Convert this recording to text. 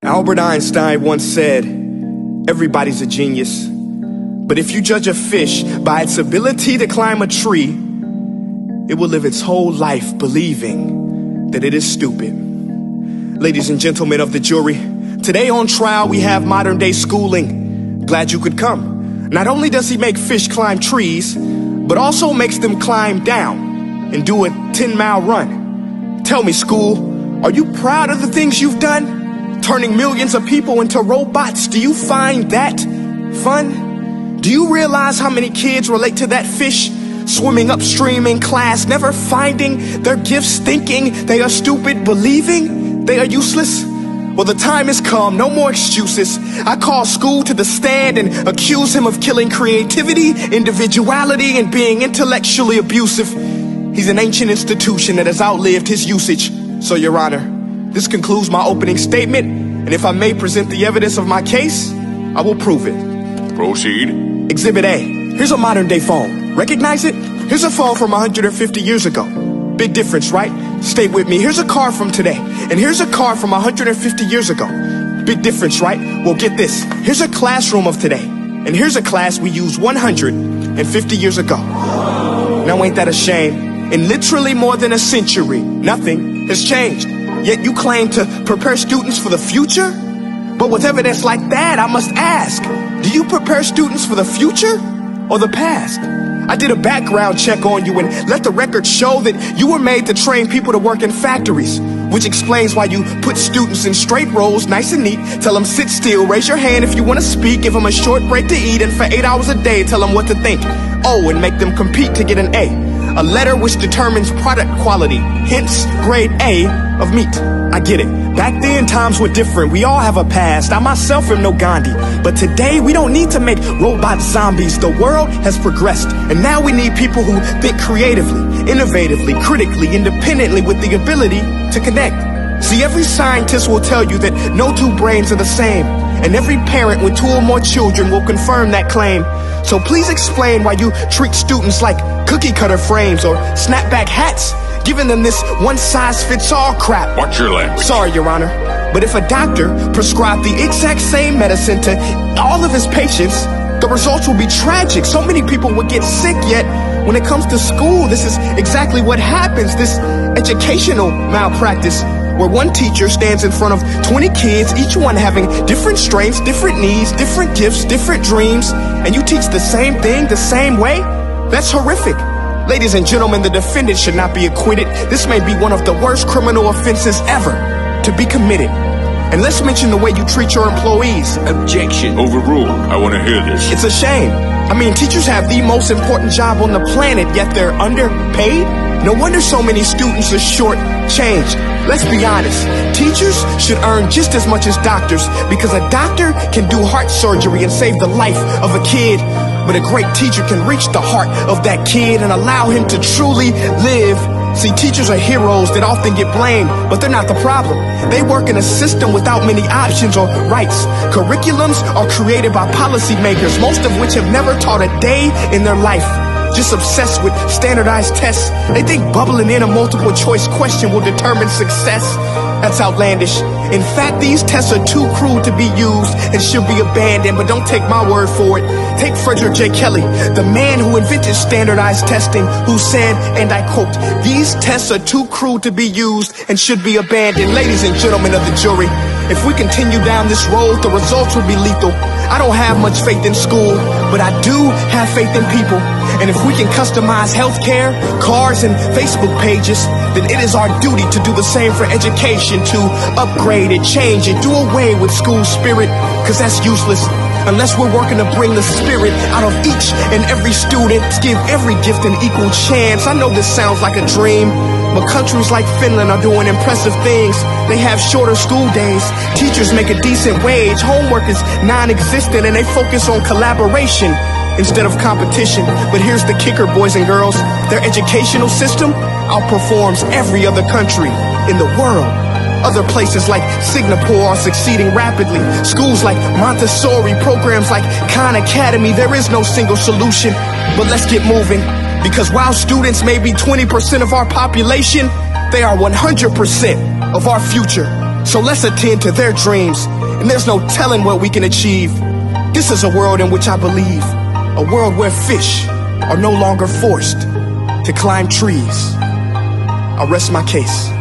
Albert Einstein once said, everybody's a genius, but if you judge a fish by its ability to climb a tree, it will live its whole life believing that it is stupid. Ladies and gentlemen of the jury, today on trial we have modern day schooling. Glad you could come. Not only does he make fish climb trees, but also makes them climb down and do a 10-mile run. Tell me, school, are you proud of the things you've done? Turning millions of people into robots, do you find that fun? Do you realize how many kids relate to that fish swimming upstream in class, never finding their gifts, thinking they are stupid, believing they are useless? Well, the time has come, no more excuses. I call school to the stand and accuse him of killing creativity, individuality, and being intellectually abusive. He's an ancient institution that has outlived his usage. So, Your Honor, this concludes my opening statement, and if I may present the evidence of my case, I will prove it. Proceed. Exhibit A. Here's a modern day phone. Recognize it? Here's a phone from 150 years ago. Big difference, right? Stay with me. Here's a car from today, and here's a car from 150 years ago. Big difference, right? Well, get this. Here's a classroom of today, and here's a class we used 150 years ago. Now, ain't that a shame? In literally more than a century, nothing has changed. Yet you claim to prepare students for the future? But with evidence like that, I must ask, do you prepare students for the future or the past? I did a background check on you and let the record show that you were made to train people to work in factories, which explains why you put students in straight rows, nice and neat, tell them sit still, raise your hand if you want to speak, give them a short break to eat, and for 8 hours a day, tell them what to think. Oh, and make them compete to get an A. A letter which determines product quality, hence grade A of meat. I get it. Back then, times were different. We all have a past. I myself am no Gandhi. But today, we don't need to make robot zombies. The world has progressed. And now we need people who think creatively, innovatively, critically, independently, with the ability to connect. See, every scientist will tell you that no two brains are the same. And every parent with 2 or more children will confirm that claim. So please explain why you treat students like cookie cutter frames or snapback hats, giving them this one-size-fits-all crap. Watch your language. Sorry, Your Honor, but if a doctor prescribed the exact same medicine to all of his patients, the results will be tragic. So many people would get sick, yet when it comes to school, this is exactly what happens, this educational malpractice, where one teacher stands in front of 20 kids, each one having different strengths, different needs, different gifts, different dreams, and you teach the same thing the same way? That's horrific. Ladies and gentlemen, the defendant should not be acquitted. This may be one of the worst criminal offenses ever to be committed. And let's mention the way you treat your employees. Objection. Overruled. I want to hear this. It's a shame. I mean, teachers have the most important job on the planet, yet they're underpaid? No wonder so many students are short-changed. Let's be honest. Teachers should earn just as much as doctors, because a doctor can do heart surgery and save the life of a kid. But a great teacher can reach the heart of that kid and allow him to truly live. See, teachers are heroes that often get blamed, but they're not the problem. They work in a system without many options or rights. Curriculums are created by policymakers, most of which have never taught a day in their life. Just obsessed with standardized tests. They think bubbling in a multiple choice question will determine success. That's outlandish. In fact, these tests are too cruel to be used and should be abandoned, but don't take my word for it. Take Frederick J. Kelly, the man who invented standardized testing, who said, and I quote, "These tests are too cruel to be used and should be abandoned." Ladies and gentlemen of the jury, if we continue down this road, the results will be lethal. I don't have much faith in school, but I do have faith in people. And if we can customize healthcare, cars, and Facebook pages, then it is our duty to do the same for education, to upgrade it, change it, do away with school spirit, because that's useless unless we're working to bring the spirit out of each and every student, give every gift an equal chance. I know this sounds like a dream, but countries like Finland are doing impressive things. They have shorter school days, teachers make a decent wage, homework is non-existent, and they focus on collaboration instead of competition. But here's the kicker, boys and girls. Their educational system outperforms every other country in the world. Other places like Singapore are succeeding rapidly. Schools like Montessori, programs like Khan Academy, there is no single solution. But let's get moving, because while students may be 20% of our population, they are 100% of our future. So let's attend to their dreams, and there's no telling what we can achieve. This is a world in which I believe, a world where fish are no longer forced to climb trees. I'll rest my case.